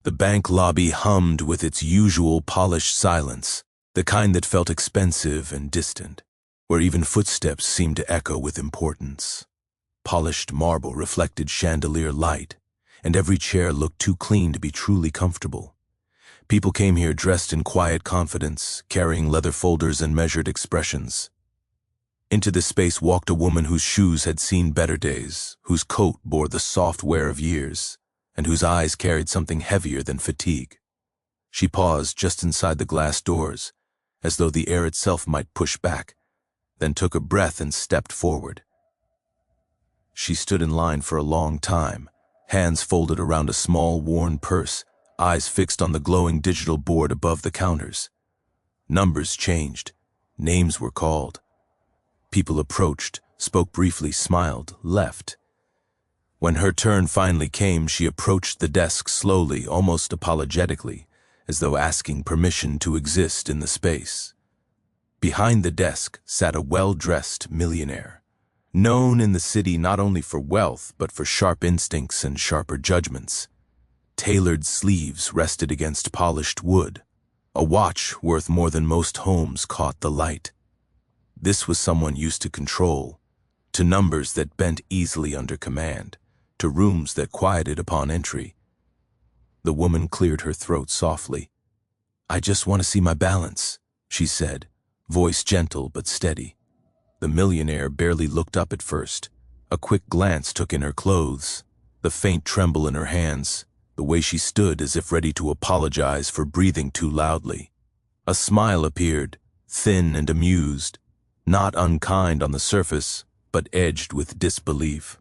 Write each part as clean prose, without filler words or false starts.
The bank lobby hummed with its usual polished silence, the kind that felt expensive and distant, where even footsteps seemed to echo with importance. Polished marble reflected chandelier light, and every chair looked too clean to be truly comfortable. People came here dressed in quiet confidence, carrying leather folders and measured expressions. Into this space walked a woman whose shoes had seen better days, whose coat bore the soft wear of years, and whose eyes carried something heavier than fatigue. She paused just inside the glass doors, as though the air itself might push back, then took a breath and stepped forward. She stood in line for a long time, hands folded around a small, worn purse, eyes fixed on the glowing digital board above the counters. Numbers changed. Names were called. People approached, spoke briefly, smiled, left. When her turn finally came, she approached the desk slowly, almost apologetically, as though asking permission to exist in the space. Behind the desk sat a well-dressed millionaire, known in the city not only for wealth but for sharp instincts and sharper judgments. Tailored sleeves rested against polished wood. A watch worth more than most homes caught the light. This was someone used to control, to numbers that bent easily under command, to rooms that quieted upon entry. The woman cleared her throat softly. "I just want to see my balance," she said, voice gentle but steady. The millionaire barely looked up at first. A quick glance took in her clothes, the faint tremble in her hands, the way she stood as if ready to apologize for breathing too loudly. A smile appeared, thin and amused, not unkind on the surface, but edged with disbelief.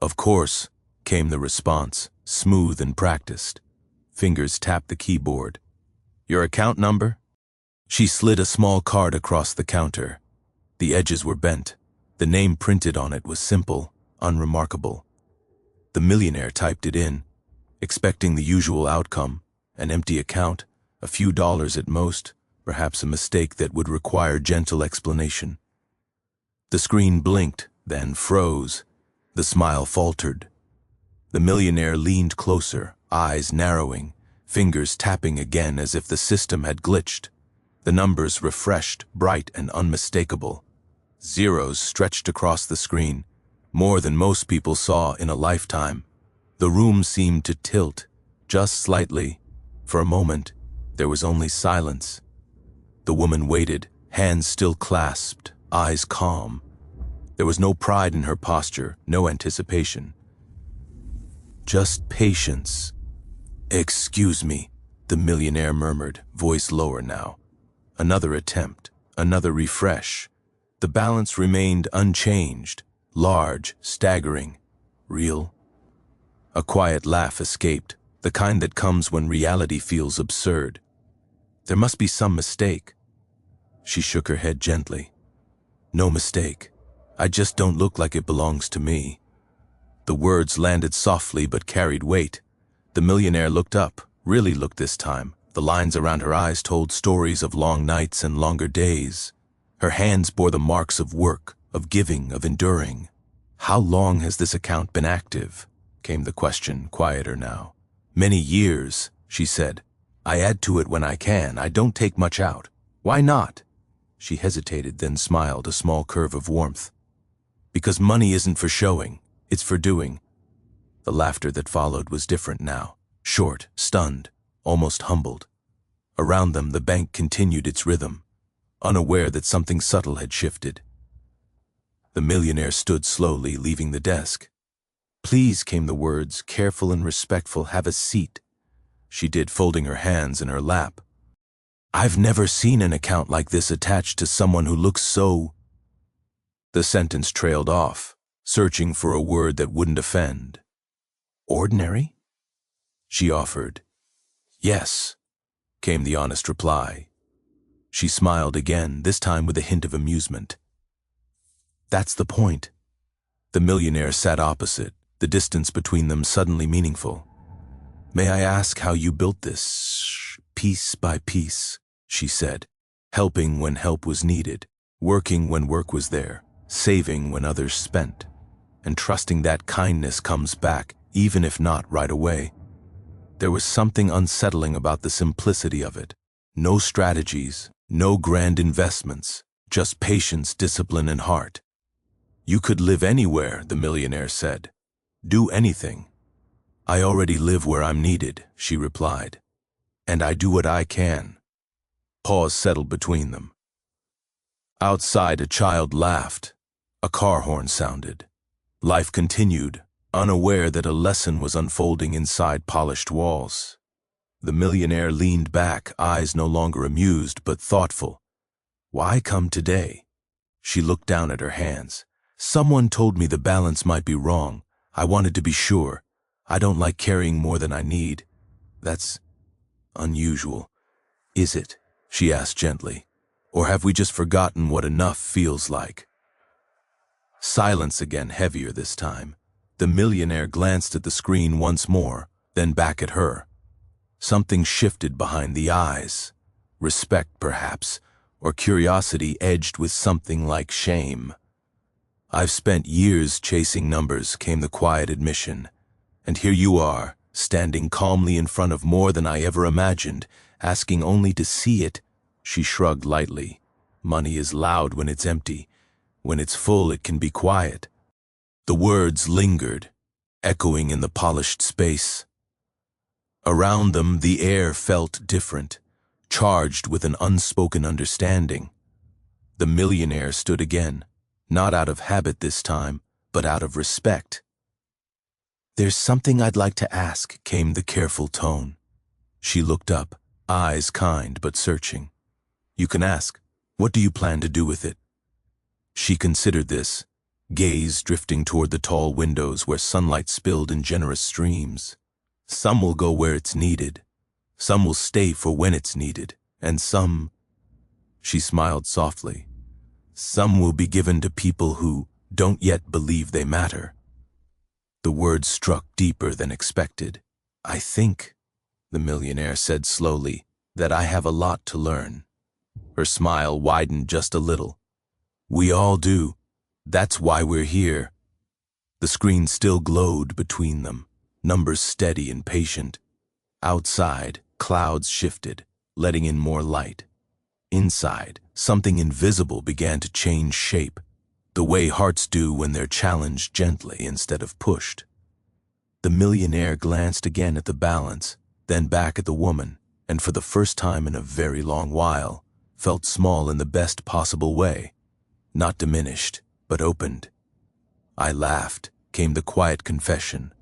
"Of course," came the response, smooth and practiced. Fingers tapped the keyboard. "Your account number?" She slid a small card across the counter. The edges were bent. The name printed on it was simple, unremarkable. The millionaire typed it in, expecting the usual outcome, an empty account, a few dollars at most, perhaps a mistake that would require gentle explanation. The screen blinked, then froze. The smile faltered. The millionaire leaned closer, eyes narrowing, fingers tapping again as if the system had glitched. The numbers refreshed, bright and unmistakable. Zeros stretched across the screen, more than most people saw in a lifetime. The room seemed to tilt, just slightly. For a moment, there was only silence. The woman waited, hands still clasped, eyes calm. There was no pride in her posture, no anticipation. Just patience. "Excuse me," the millionaire murmured, voice lower now. Another attempt, another refresh. The balance remained unchanged, large, staggering, real. A quiet laugh escaped, the kind that comes when reality feels absurd. "There must be some mistake." She shook her head gently. "No mistake. I just don't look like it belongs to me." The words landed softly but carried weight. The millionaire looked up, really looked this time. The lines around her eyes told stories of long nights and longer days. Her hands bore the marks of work, of giving, of enduring. "How long has this account been active?" came the question, quieter now. "Many years," she said. "I add to it when I can. I don't take much out." "Why not?" She hesitated, then smiled, a small curve of warmth. "Because money isn't for showing, it's for doing." The laughter that followed was different now, short, stunned, almost humbled. Around them, the bank continued its rhythm, unaware that something subtle had shifted. The millionaire stood slowly, leaving the desk. "Please," came the words, careful and respectful, "have a seat." She did, folding her hands in her lap. "I've never seen an account like this attached to someone who looks so—" The sentence trailed off, searching for a word that wouldn't offend. "Ordinary?" she offered. "Yes," came the honest reply. She smiled again, this time with a hint of amusement. "That's the point." The millionaire sat opposite, the distance between them suddenly meaningful. "May I ask how you built this, piece by piece?" she said, helping when help was needed, working when work was there, saving when others spent, and trusting that kindness comes back, even if not right away. There was something unsettling about the simplicity of it. No strategies, no grand investments, just patience, discipline, and heart. You could live anywhere, the millionaire said. Do anything. I already live where I'm needed, she replied. And I do what I can. Pause settled between them. Outside, a child laughed. A car horn sounded. Life continued, unaware that a lesson was unfolding inside polished walls. The millionaire leaned back, eyes no longer amused but thoughtful. Why come today? She looked down at her hands. Someone told me the balance might be wrong. I wanted to be sure. I don't like carrying more than I need. That's unusual. Is it? She asked gently. Or have we just forgotten what enough feels like? Silence again, heavier this time. The millionaire glanced at the screen once more, then back at her. Something shifted behind the eyes. Respect, perhaps, or curiosity edged with something like shame. I've spent years chasing numbers, came the quiet admission. And here you are, standing calmly in front of more than I ever imagined, asking only to see it. She shrugged lightly. Money is loud when it's empty. When it's full, it can be quiet. The words lingered, echoing in the polished space. Around them, the air felt different, charged with an unspoken understanding. The millionaire stood again, not out of habit this time, but out of respect. There's something I'd like to ask, came the careful tone. She looked up, eyes kind but searching. You can ask. What do you plan to do with it? She considered this, gaze drifting toward the tall windows where sunlight spilled in generous streams. Some will go where it's needed. Some will stay for when it's needed. And some, she smiled softly, some will be given to people who don't yet believe they matter. The words struck deeper than expected. I think, the millionaire said slowly, that I have a lot to learn. Her smile widened just a little. We all do. That's why we're here. The screen still glowed between them, numbers steady and patient. Outside, clouds shifted, letting in more light. Inside, something invisible began to change shape, the way hearts do when they're challenged gently instead of pushed. The millionaire glanced again at the balance, then back at the woman, and for the first time in a very long while, felt small in the best possible way. Not diminished, but opened. I laughed, came the quiet confession.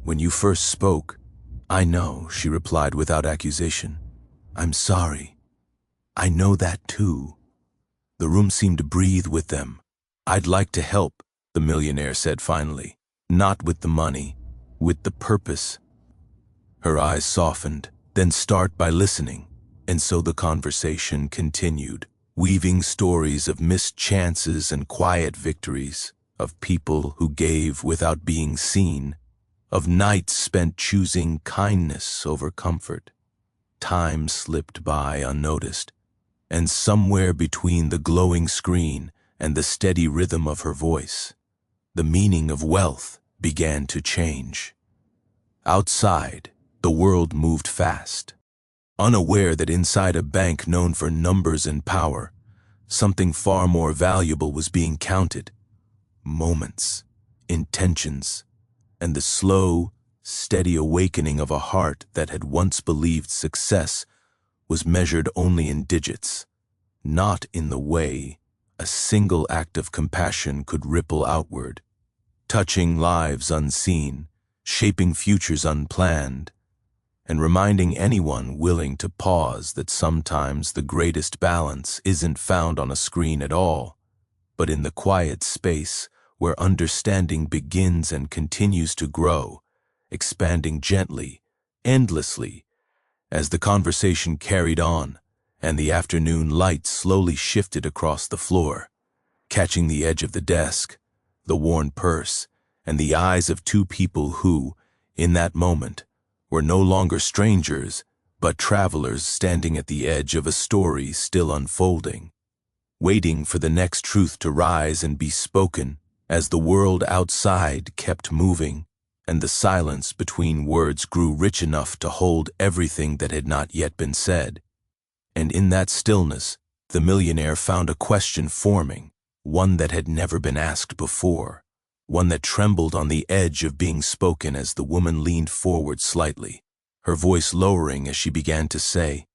When you first spoke, I know, she replied without accusation. I'm sorry. I know that too. The room seemed to breathe with them. I'd like to help, the millionaire said finally. Not with the money, with the purpose. Her eyes softened, then start by listening. And so the conversation continued, weaving stories of missed chances and quiet victories, of people who gave without being seen, of nights spent choosing kindness over comfort. Time slipped by unnoticed, and somewhere between the glowing screen and the steady rhythm of her voice, the meaning of wealth began to change. Outside, the world moved fast. Unaware that inside a bank known for numbers and power, something far more valuable was being counted. Moments, intentions, and the slow, steady awakening of a heart that had once believed success was measured only in digits, not in the way a single act of compassion could ripple outward, touching lives unseen, shaping futures unplanned, and reminding anyone willing to pause that sometimes the greatest balance isn't found on a screen at all, but in the quiet space where understanding begins and continues to grow, expanding gently, endlessly, as the conversation carried on and the afternoon light slowly shifted across the floor, catching the edge of the desk, the worn purse, and the eyes of two people who, in that moment, were no longer strangers, but travelers standing at the edge of a story still unfolding, waiting for the next truth to rise and be spoken as the world outside kept moving and the silence between words grew rich enough to hold everything that had not yet been said. And in that stillness, the millionaire found a question forming, one that had never been asked before, one that trembled on the edge of being spoken as the woman leaned forward slightly, her voice lowering as she began to say,